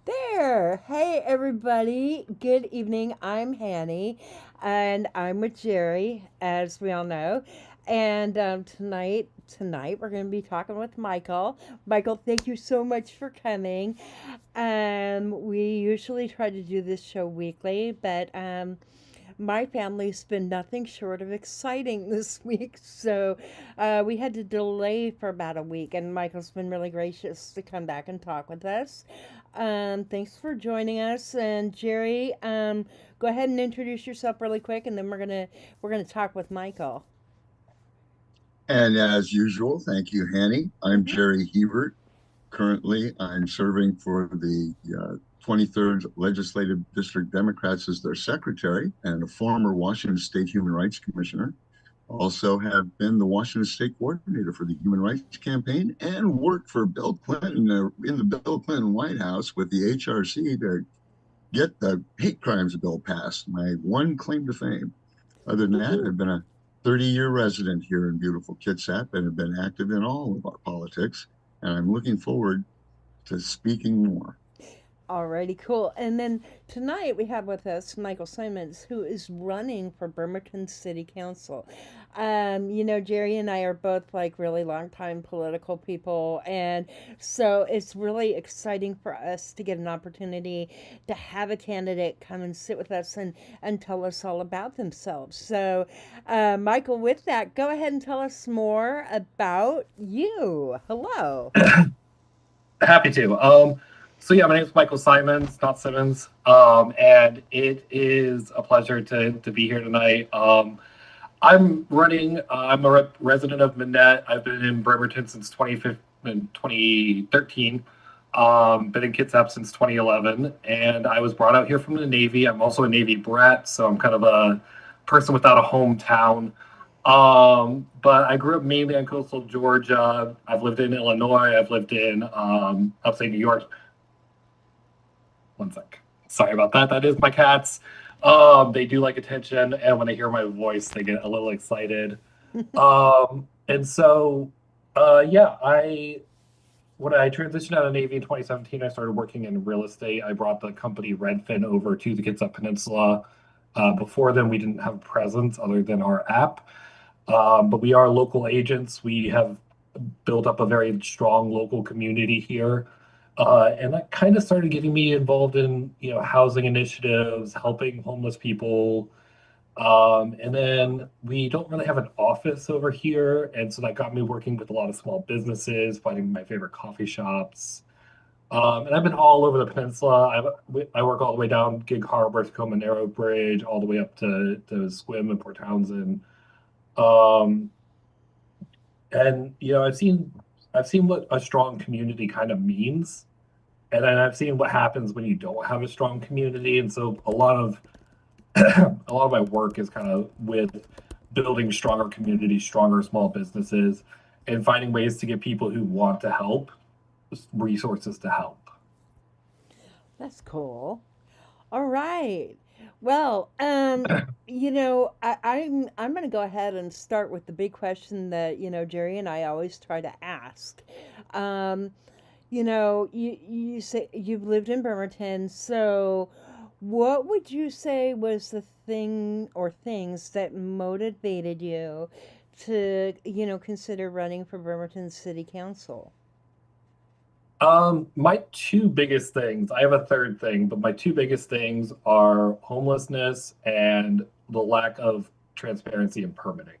There. Hey, everybody. Good evening. I'm Hannie, and I'm with Jerry, as we all know. And tonight we're going to be talking with Michael. Michael, thank you so much for coming. We usually try to do this show weekly, but my family's been nothing short of exciting this week, so we had to delay for about a week, and Michael's been really gracious to come back and talk with us. Thanks for joining us, and Jerry, go ahead and introduce yourself really quick, and then we're gonna talk with Michael. And as usual, thank you, Hanny. I'm Mm-hmm. Jerry Hebert. Currently, I'm serving for the 23rd Legislative District Democrats as their secretary and a former Washington State Human Rights Commissioner. Also have been the Washington State coordinator for the Human Rights Campaign and worked for Bill Clinton in the Bill Clinton White House with the HRC to get the hate crimes bill passed. My one claim to fame. Other than that, Woohoo! I've been a 30-year resident here in beautiful Kitsap and have been active in all of our politics. And I'm looking forward to speaking more. Alrighty, cool. And then tonight we have with us Michael Simonds, who is running for Bremerton City Council. Jerry and I are both like really long time political people, and so it's really exciting for us to get an opportunity to have a candidate come and sit with us and tell us all about themselves. So, Michael, with that, go ahead and tell us more about you. Hello. Happy to. So yeah, my name is Michael Simons, not Simmons, and it is a pleasure to be here tonight. I'm running. I'm a resident of Manette. I've been in Bremerton since 2013. Been in Kitsap since 2011, and I was brought out here from the Navy. I'm also a Navy brat, so I'm kind of a person without a hometown. But I grew up mainly on coastal Georgia. I've lived in Illinois. I've lived in upstate New York. One sec. Sorry about that. That is my cats. They do like attention, and when they hear my voice, they get a little excited. And so, yeah, I when I transitioned out of Navy in 2017, I started working in real estate. I brought the company Redfin over to the Kitsap Peninsula. Before then, we didn't have a presence other than our app. But we are local agents. We have built up a very strong local community here. And that kind of started getting me involved in, housing initiatives, helping homeless people. And then we don't really have an office over here. And so that got me working with a lot of small businesses, finding my favorite coffee shops. And I've been all over the peninsula. I work all the way down Gig Harbor, Tacoma Narrow Bridge, all the way up to Sequim and Port Townsend. Um, and I've seen what a strong community kind of means, and then I've seen what happens when you don't have a strong community. And so a lot of a lot of my work is kind of with building stronger communities, stronger small businesses, and finding ways to get people who want to help resources to help. That's cool. All right. Well, I'm going to go ahead and start with the big question that Jerry and I always try to ask. Um, you say you've lived in Bremerton, so what would you say was the thing or things that motivated you to consider running for Bremerton City Council? My two biggest things, I have a third thing, but my two biggest things are homelessness and the lack of transparency and permitting.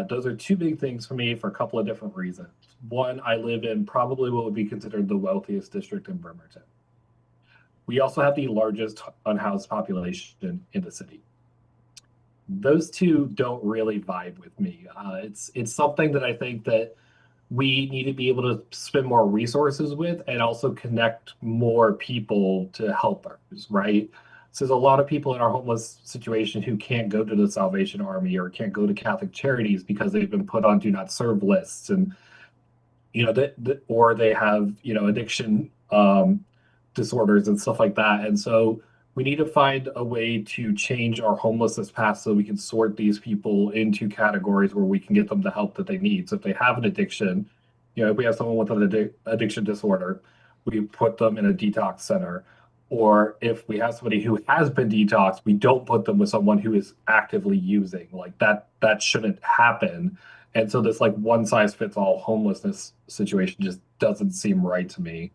Those are two big things for me for a couple of different reasons. One, I live in probably what would be considered the wealthiest district in Bremerton. We also have the largest unhoused population in the city. Those two don't really vibe with me. It's something that I think that we need to be able to spend more resources with and also connect more people to help others, right? So there's a lot of people in our homeless situation who can't go to the Salvation Army or can't go to Catholic charities because they've been put on do not serve lists, and or they have addiction disorders and stuff like that. And so we need to find a way to change our homelessness path so we can sort these people into categories where we can get them the help that they need. So if they have an addiction, if we have someone with an addiction disorder, we put them in a detox center. Or if we have somebody who has been detoxed, we don't put them with someone who is actively using. Like that shouldn't happen. And so this like one size fits all homelessness situation just doesn't seem right to me.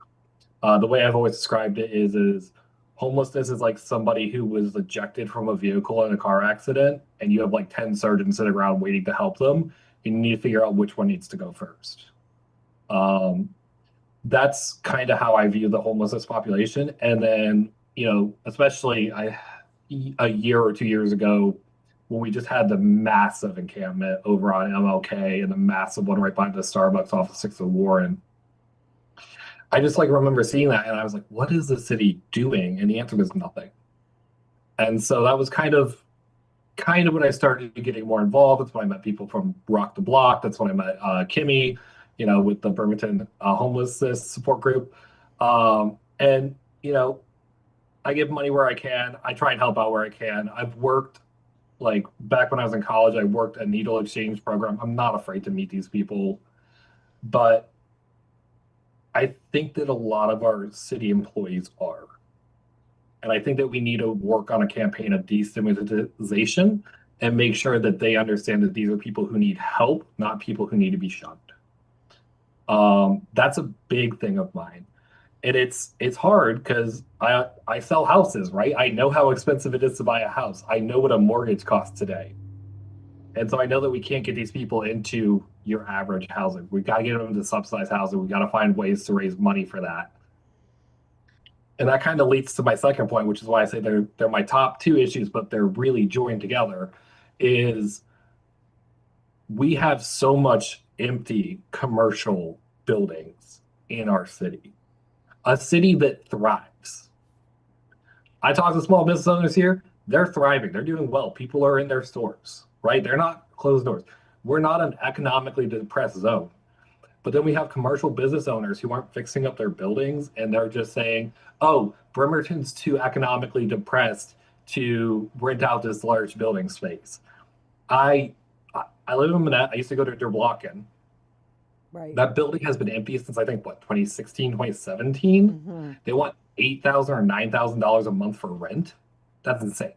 The way I've always described it is homelessness is like somebody who was ejected from a vehicle in a car accident, and you have like 10 surgeons sitting around waiting to help them. You need to figure out which one needs to go first. That's kind of how I view the homelessness population. And then, especially a year or 2 years ago, when we just had the massive encampment over on MLK and the massive one right behind the Starbucks off of 6th and Warren. I just like remember seeing that, and I was like, what is the city doing? And the answer was nothing. And so that was kind of when I started getting more involved. That's when I met people from Rock the Block. That's when I met Kimmy, with the Bremerton homelessness support group. And I give money where I can. I try and help out where I can. I've worked, like back when I was in college, I worked a needle exchange program. I'm not afraid to meet these people, but I think that a lot of our city employees are. And I think that we need to work on a campaign of destigmatization and make sure that they understand that these are people who need help, not people who need to be shunned. That's a big thing of mine. And it's hard because I sell houses, right? I know how expensive it is to buy a house. I know what a mortgage costs today. And so I know that we can't get these people into your average housing. We've got to get them into subsidized housing. We've got to find ways to raise money for that. And that kind of leads to my second point, which is why I say they're my top two issues, but they're really joined together, is we have so much empty commercial buildings in our city. A city that thrives. I talk to small business owners here. They're thriving. They're doing well. People are in their stores, right? They're not closed doors. We're not an economically depressed zone. But then we have commercial business owners who aren't fixing up their buildings, and they're just saying, oh, Bremerton's too economically depressed to rent out this large building space. I live in Manette. I used to go to Derblockin. Right. That building has been empty since, I think, 2016, 2017. Mm-hmm. They want $8,000 or $9,000 a month for rent. That's insane.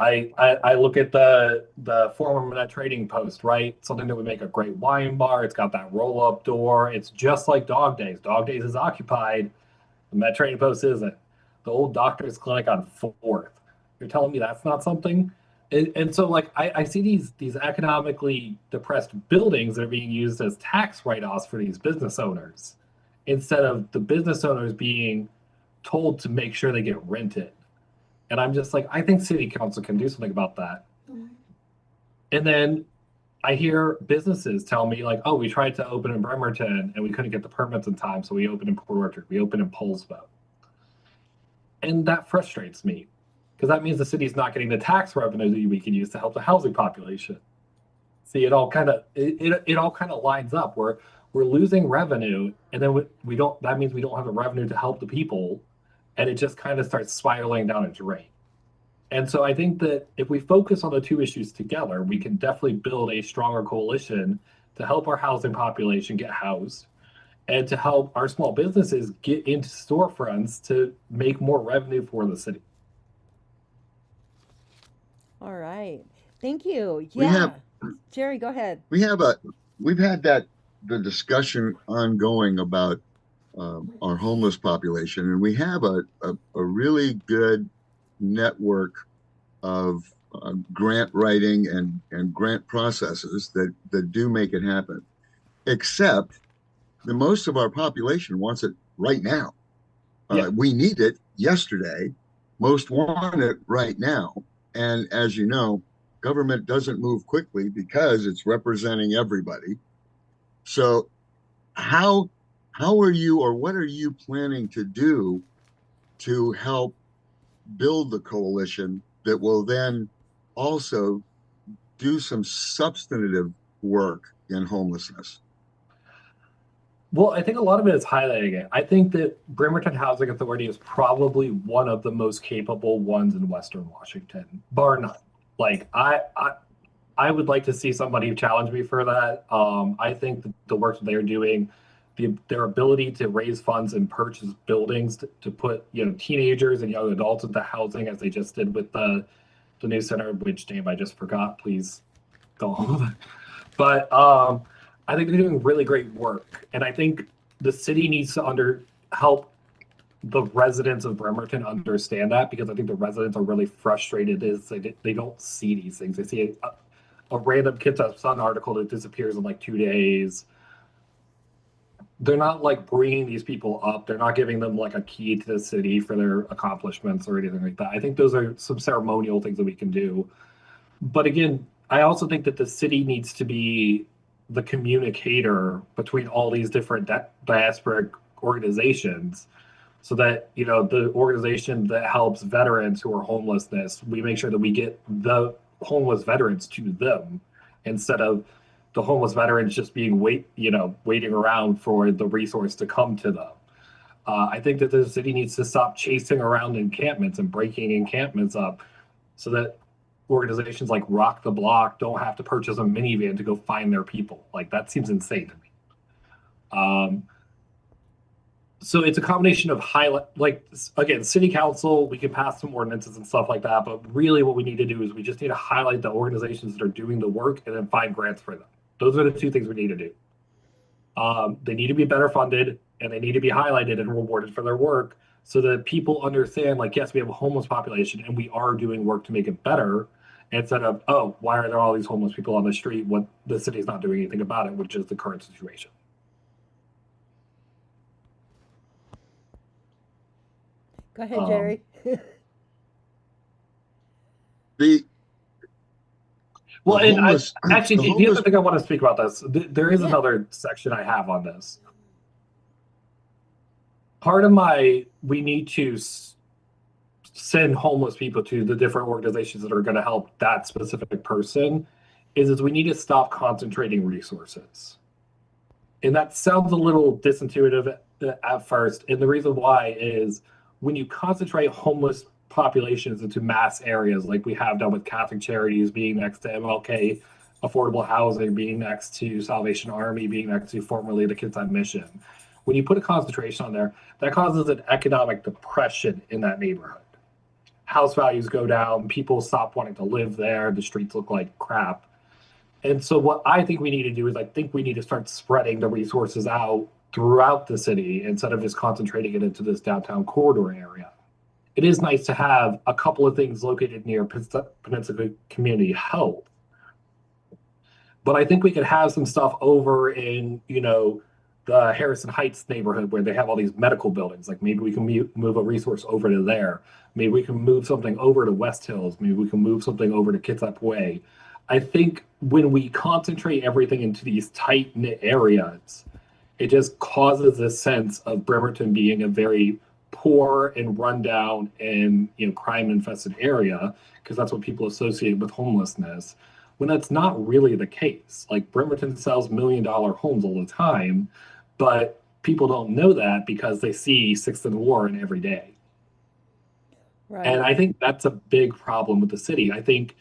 I look at the former Manette Trading Post, right? Something that would make a great wine bar. It's got that roll-up door. It's just like Dog Days. Dog Days is occupied. The Manette Trading Post isn't. The old doctor's clinic on 4th. You're telling me that's not something? And so, like, I see these economically depressed buildings that are being used as tax write-offs for these business owners, instead of the business owners being told to make sure they get rented. And I'm just like, I think city council can do something about that. Mm-hmm. And then I hear businesses tell me, like, oh, we tried to open in Bremerton and we couldn't get the permits in time, so we opened in Port Orchard, we opened in Polsbo. And that frustrates me, because that means the city's not getting the tax revenue that we can use to help the housing population. See, it all kind of lines up. We're losing revenue, and then we don't. That means we don't have the revenue to help the people, and it just kind of starts spiraling down a drain. And so I think that if we focus on the two issues together, we can definitely build a stronger coalition to help our housing population get housed, and to help our small businesses get into storefronts to make more revenue for the city. All right. Thank you. Yeah. Jerry, go ahead. We've had the discussion ongoing about our homeless population, and we have a really good network of grant writing and grant processes that do make it happen, except that most of our population wants it right now. We need it yesterday. Most want it right now. And as you know, government doesn't move quickly because it's representing everybody. So how are you, or what are you planning to do to help build the coalition that will then also do some substantive work in homelessness? Well, I think a lot of it is highlighting it. I think that Bremerton Housing Authority is probably one of the most capable ones in Western Washington, bar none. Like, I would like to see somebody challenge me for that. I think the work that they're doing, their ability to raise funds and purchase buildings to put teenagers and young adults into housing, as they just did with the new center, which name I just forgot. Please don't. But I think they're doing really great work, and I think the city needs to help the residents of Bremerton understand that, because I think the residents are really frustrated is they don't see these things. They see a random Kitsap Sun article that disappears in like 2 days. They're not like bringing these people up. They're not giving them like a key to the city for their accomplishments or anything like that. I think those are some ceremonial things that we can do. But again, I also think that the city needs to be the communicator between all these different diasporic organizations, so that the organization that helps veterans who are homelessness, we make sure that we get the homeless veterans to them, instead of the homeless veterans just being waiting around for the resource to come to them. I think that the city needs to stop chasing around encampments and breaking encampments up, so that organizations like Rock the Block don't have to purchase a minivan to go find their people. Like, that seems insane to me. So it's a combination of again, city council, we can pass some ordinances and stuff like that, but really what we need to do is we just need to highlight the organizations that are doing the work and then find grants for them. Those are the two things we need to do. They need to be better funded, and they need to be highlighted and rewarded for their work, so that people understand, like, yes, we have a homeless population and we are doing work to make it better, instead of, oh, why are there all these homeless people on the street when the city's not doing anything about it, which is the current situation. Go ahead, Jerry. Well, and homeless, actually, the other thing I want to speak about this, there is another section I have on this. Part of we need to send homeless people to the different organizations that are going to help that specific person, is we need to stop concentrating resources. And that sounds a little disintuitive at first. And the reason why is, when you concentrate homeless populations into mass areas, like we have done with Catholic Charities being next to MLK Affordable Housing, being next to Salvation Army, being next to formerly the Kitsap Mission, when you put a concentration on there, that causes an economic depression in that neighborhood. House values go down, people stop wanting to live there, the streets look like crap. And so what I think we need to do is, I think we need to start spreading the resources out throughout the city, instead of just concentrating it into this downtown corridor area. It is nice to have a couple of things located near Peninsula Community Health, but I think we could have some stuff over in, the Harrison Heights neighborhood, where they have all these medical buildings. Like, maybe we can move a resource over to there. Maybe we can move something over to West Hills. Maybe we can move something over to Kitsap Way. I think when we concentrate everything into these tight-knit areas, it just causes this sense of Bremerton being a very poor and rundown and crime-infested area, because that's what people associate with homelessness, when that's not really the case. Like, Bremerton sells $1 million homes all the time, but people don't know that because they see Sixth and Warren every day. Right. And I think that's a big problem with the city. I think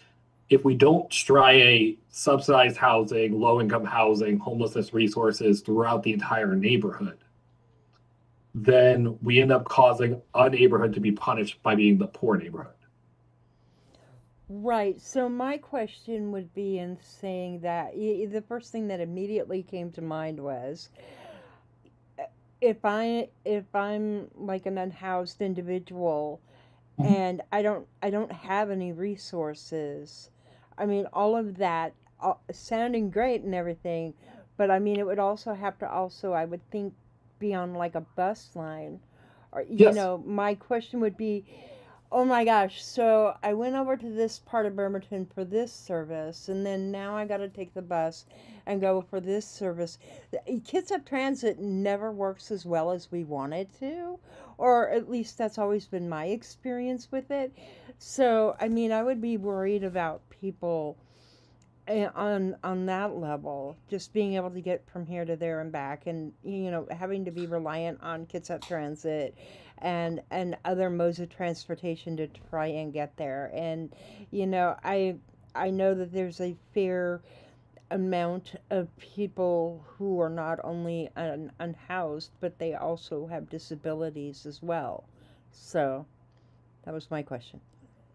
if we don't striate subsidized housing, low-income housing, homelessness resources throughout the entire neighborhood, then we end up causing a neighborhood to be punished by being the poor neighborhood. Right. So my question would be in saying that the first thing that immediately came to mind was, if I'm like an unhoused individual, and I don't have any resources. I mean, all of that sounding great and everything, but I mean, it would also have to I would think, be on like a bus line, or Yes. My question would be, oh my gosh, so I went over to this part of Bremerton for this service, and then now I got to take the bus and go for this service. Kitsap Transit never works as well as we want it to, or at least that's always been my experience with it. So, I mean, I would be worried about people on that level, just being able to get from here to there and back, and having to be reliant on Kitsap Transit and other modes of transportation to try and get there. And I know that there's a fear amount of people who are not only unhoused, but they also have disabilities as well. So that was my question.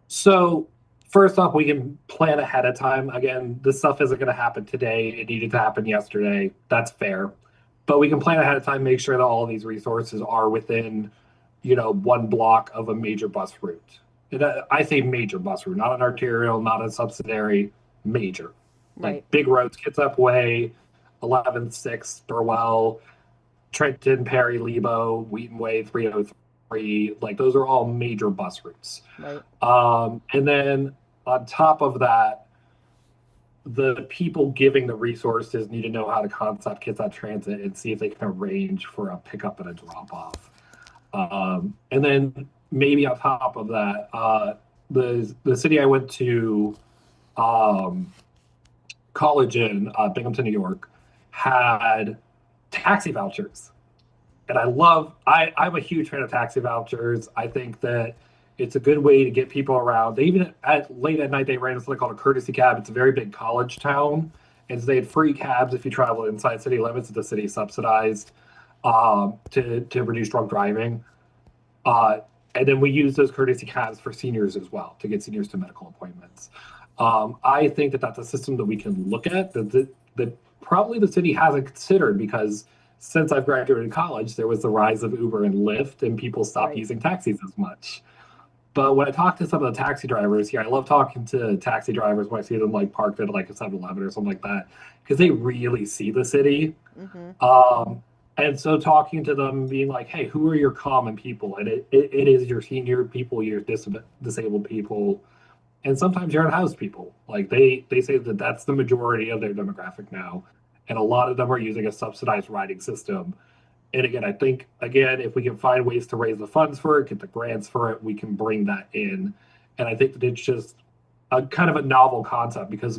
So first off, we can plan ahead of time. Again, this stuff isn't going to happen today. It needed to happen yesterday. That's fair. But we can plan ahead of time, make sure that all of these resources are within, one block of a major bus route. And I say major bus route, not an arterial, not a subsidiary, major. Right. Like big roads, Kitsap Way, 11th, 6th, Burwell, Trenton, Perry, Lebo, Wheaton Way, 303. Like those are all major bus routes. Right. And then on top of that, the people giving the resources need to know how to contact Kitsap Transit and see if they can arrange for a pickup and a drop off. And then maybe on top of that, the city I went to college in, Binghamton, New York, had taxi vouchers. And I'm a huge fan of taxi vouchers. I think that it's a good way to get people around. They even late at night, they ran something called a courtesy cab. It's a very big college town. And so they had free cabs if you travel inside city limits that the city subsidized to reduce drunk driving. And then we use those courtesy cabs for seniors as well, to get seniors to medical appointments. I think that that's a system that we can look at that probably the city hasn't considered, because since I've graduated college, there was the rise of Uber and Lyft, and people stopped using taxis as much. But when I talk to some of the taxi drivers here, I love talking to taxi drivers when I see them like parked at like a 7-Eleven or something like that, because they really see the city. Mm-hmm. And so talking to them, being like, hey, who are your common people? And it is your senior people, your disabled people, and sometimes your unhoused people. Like they say that that's the majority of their demographic now. And a lot of them are using a subsidized riding system. And again, I think, if we can find ways to raise the funds for it, get the grants for it, we can bring that in. And I think that it's just a kind of a novel concept, because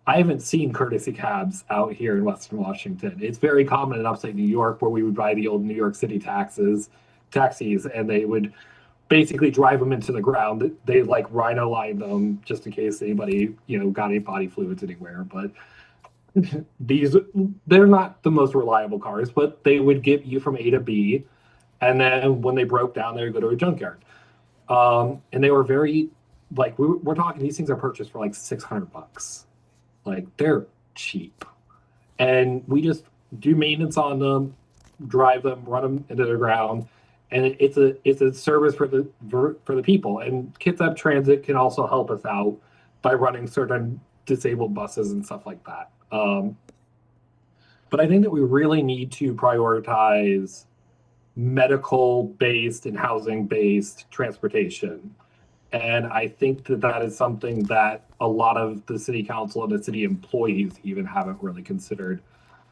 I haven't seen courtesy cabs out here in Western Washington. It's very common in upstate New York, where we would buy the old New York City taxis, and they would basically drive them into the ground. They like rhino line them just in case anybody, got any body fluids anywhere. But they're not the most reliable cars, but they would get you from A to B. And then when they broke down, they would go to a junkyard. And they were very, like, we're talking, these things are purchased for like $600. Like, they're cheap. And we just do maintenance on them, drive them, run them into the ground. And it's a service for the people. And Kitsap Transit can also help us out by running certain disabled buses and stuff like that. But I think that we really need to prioritize medical-based and housing-based transportation. And I think that that is something that a lot of the city council and the city employees even haven't really considered.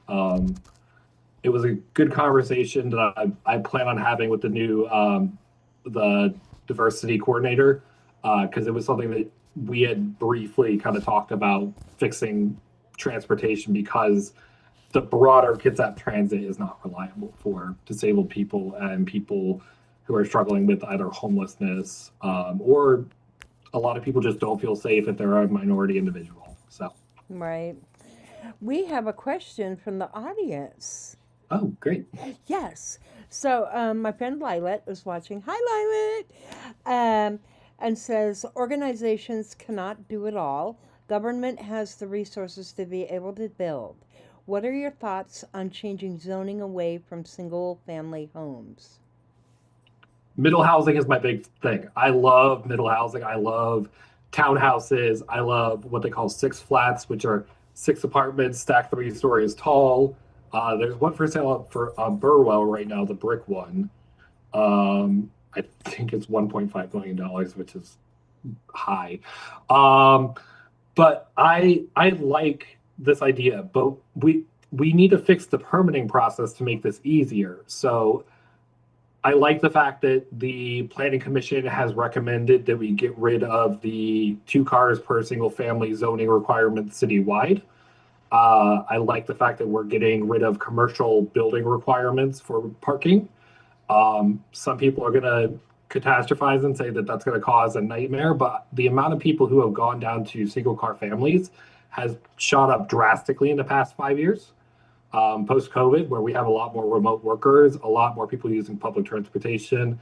It was a good conversation that I plan on having with the new the diversity coordinator, because it was something that we had briefly kind of talked about fixing transportation, because the broader Kitsap Transit is not reliable for disabled people and people who are struggling with either homelessness or a lot of people just don't feel safe if they're a minority individual. So, Right. We have a question from the audience. oh, great. Yes. So my friend Lilet is watching. Hi, Lilet. And says organizations cannot do it all. Government has the resources to be able to build. What are your thoughts on changing zoning away from single-family homes? Middle housing is my big thing. I love middle housing. I love townhouses. I love what they call six flats, which are 6 apartments stacked 3 stories tall. There's one for sale for Burwell right now, the brick one. I think it's $1.5 million, which is high. But I like this idea, but we need to fix the permitting process to make this easier. So I like the fact that the Planning Commission has recommended that we get rid of the 2 cars per single family zoning requirement citywide. I like the fact that we're getting rid of commercial building requirements for parking. Some people are going to catastrophize and say that that's going to cause a nightmare, but the amount of people who have gone down to single car families has shot up drastically in the past 5 years. Post-COVID, where we have a lot more remote workers, a lot more people using public transportation,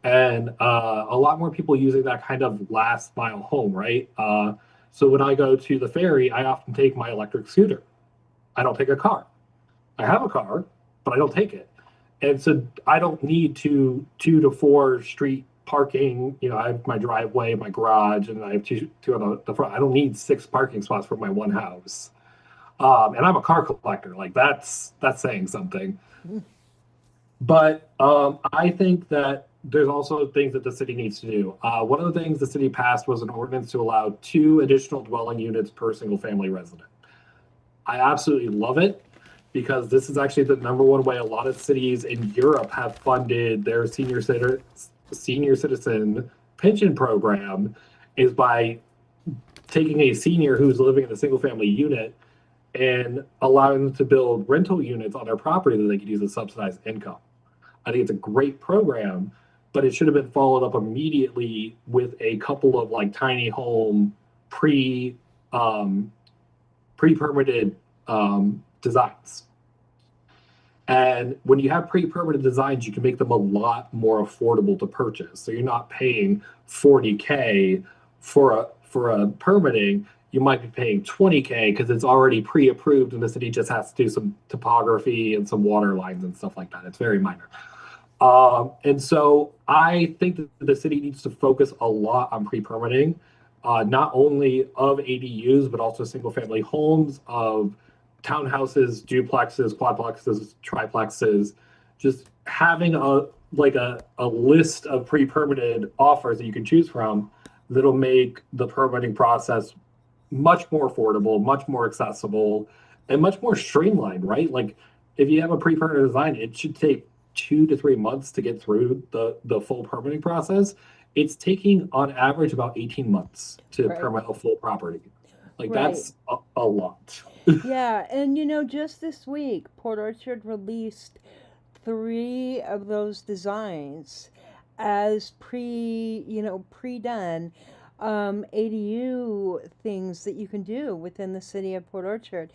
and a lot more people using that kind of last mile home, right? So when I go to the ferry, I often take my electric scooter. I don't take a car. I have a car, but I don't take it. And so I don't need two to four street parking. You know, I have my driveway, my garage, and I have two on the front. I don't need 6 parking spots for my one house. And I'm a car collector. Like that's saying something. But I think that there's also things that the city needs to do. One of the things the city passed was an ordinance to allow 2 additional dwelling units per single family resident. I absolutely love it because this is actually the #1 way a lot of cities in Europe have funded their senior citizen pension program is by taking a senior who's living in a single family unit and allowing them to build rental units on their property that they could use as subsidized income. I think it's a great program, but it should have been followed up immediately with a couple of like tiny home pre-permitted designs. And when you have pre-permitted designs, you can make them a lot more affordable to purchase. So you're not paying $40K for a permitting. You might be paying $20K because it's already pre-approved and the city just has to do some topography and some water lines and stuff like that. It's very minor. And so I think that the city needs to focus a lot on pre-permitting, not only of ADUs, but also single family homes, of townhouses, duplexes, quadplexes, triplexes, just having a list of pre-permitted offers that you can choose from that'll make the permitting process much more affordable, much more accessible, and much more streamlined, right? Like if you have a pre-permitted design, it should take 2 to 3 months to get through the full permitting process. It's taking on average about 18 months to permit a full property. Like that's a lot. Yeah, and you know, just this week, Port Orchard released 3 of those designs as pre-done ADU things that you can do within the city of Port Orchard.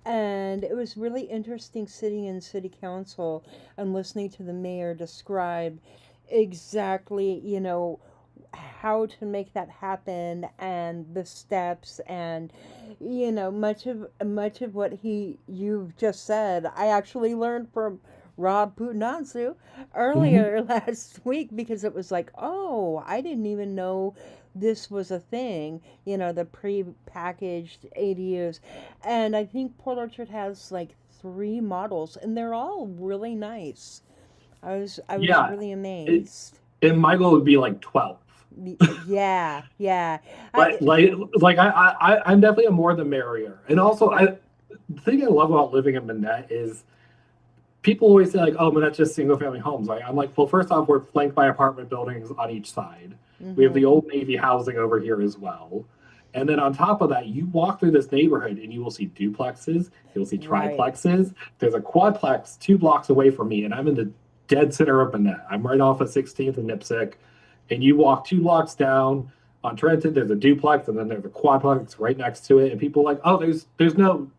And it was really interesting sitting in city council and listening to the mayor describe exactly, how to make that happen and the steps, and much of what you've just said I actually learned from Rob Putansu earlier last week, because it was like, oh, I didn't even know this was a thing, the pre-packaged ADUs. And I think Port Orchard has like 3 models and they're all really nice. I was really amazed. And my goal would be like 12. Yeah. But I'm definitely a more the merrier. And also, the thing I love about living in Manette is people always say like, oh, Manette's just single family homes. I'm like, well, first off, we're flanked by apartment buildings on each side. We have the old Navy housing over here as well. And then on top of that, you walk through this neighborhood and you will see duplexes, you'll see triplexes. There's a quadplex 2 blocks away from me, and I'm in the dead center of Manette. I'm right off of 16th and Nipsic. And you walk 2 blocks down on Trenton, there's a duplex, and then there's a quadplex right next to it. And people are like, oh, there's no,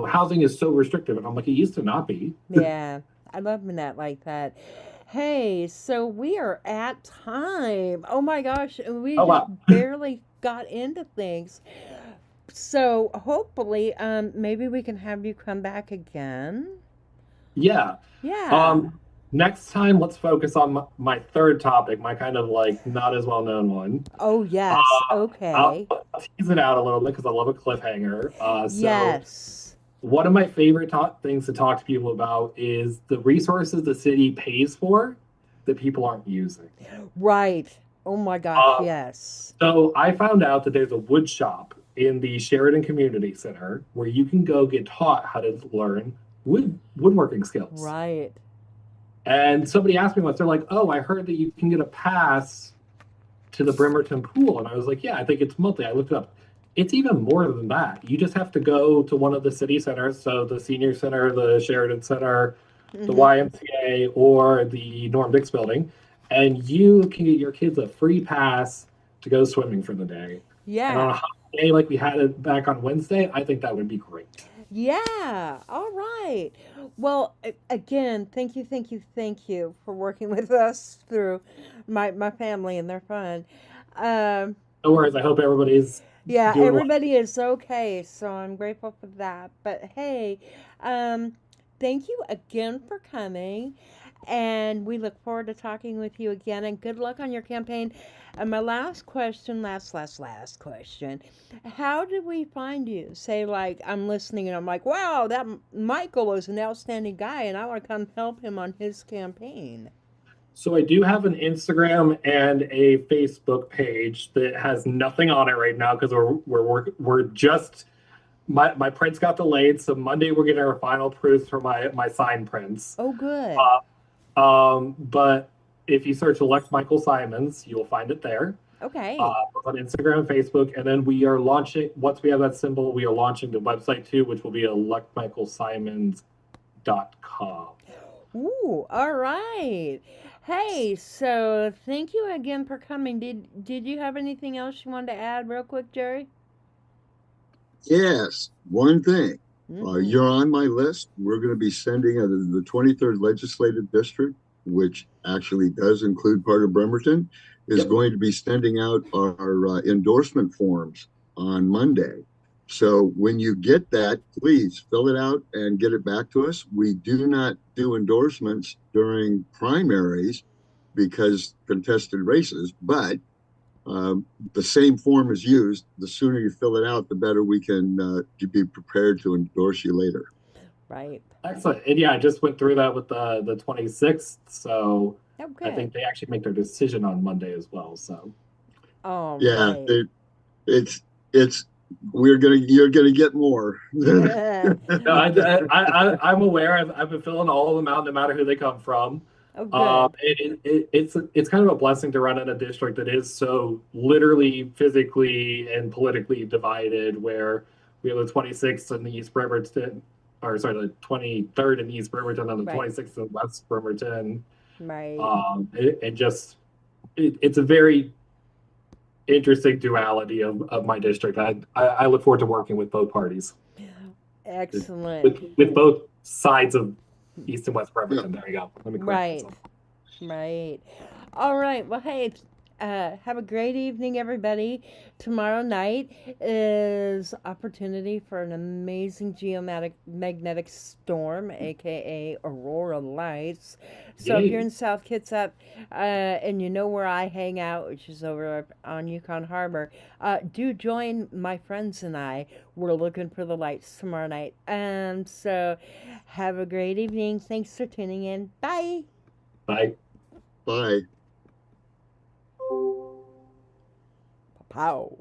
housing is so restrictive. And I'm like, it used to not be. Yeah, I love Manette like that. Hey, so we are at time. Oh my gosh, we barely got into things. So hopefully, maybe we can have you come back again. Yeah. Next time, let's focus on my 3rd topic, my kind of like not as well-known one. Oh, yes. Okay. I'll tease it out a little bit because I love a cliffhanger. Yes. One of my favorite things to talk to people about is the resources the city pays for that people aren't using. Right. Oh my gosh, yes. So I found out that there's a wood shop in the Sheridan Community Center where you can go get taught how to learn woodworking skills. Right. And somebody asked me once, they're like, oh, I heard that you can get a pass to the Bremerton pool. And I was like, yeah, I think it's monthly. I looked it up. It's even more than that. You just have to go to one of the city centers. So the Senior Center, the Sheridan Center, the YMCA, or the Norm Dix building. And you can get your kids a free pass to go swimming for the day. Yeah. And on a hot day like we had it back on Wednesday, I think that would be great. Yeah. All right. Well, again, thank you for working with us through my family and their fun. Um, No worries. I hope everybody's yeah, doing well. everybody is okay, so I'm grateful for that. But hey, um, thank you again for coming, and we look forward to talking with you again. And good luck on your campaign. And my last question, last question: how do we find you? Say, like, I'm listening, and I'm like, wow, that Michael is an outstanding guy, and I want to come help him on his campaign. So I do have an Instagram and a Facebook page that has nothing on it right now because we're just my prints got delayed. So Monday we're getting our final proofs for my sign prints. Oh, good. But if you search Elect Michael Simonds, you'll find it there. Okay. On Instagram and Facebook. And then we are launching, once we have that symbol, we are launching the website too, which will be electmichaelsimons.com. Ooh, all right. Hey, so thank you again for coming. Did you have anything else you wanted to add real quick, Jerry? Yes, one thing. Mm-hmm. You're on my list. We're going to be sending the 23rd Legislative District, which actually does include part of Bremerton, is Yep. going to be sending out our endorsement forms on Monday. So when you get that, please fill it out and get it back to us. We do not do endorsements during primaries because contested races, but the same form is used. The sooner you fill it out, the better we can be prepared to endorse you later. Right. Excellent. And yeah, I just went through that with the 26th. So Oh, I good. think they actually make their decision on Monday as well. So All Yeah, right. it's you're gonna get more. Oh, no, I'm aware. I've been filling all of them out, no matter who they come from. good. It's kind of a blessing to run in a district that is so literally, physically, and politically divided. Where we have the 26th in the East Bremerton, or sorry, the 23rd in East Bremerton, and the Right. 26th in West Bremerton. Right. It's a very interesting duality of my district. I look forward to working with both parties, Excellent. with both sides of East and West Yeah. Bremerton. There you go. Let me correct Right. myself. Right. All right. Well, hey, have a great evening, everybody. Tomorrow night is opportunity for an amazing magnetic storm, aka Aurora Lights. So if you're Yay. in South Kitsap, and you know where I hang out, which is over on Yukon Harbor, do join my friends and I. We're looking for the lights tomorrow night. So have a great evening. Thanks for tuning in. Bye. Bye. Bye. Pow.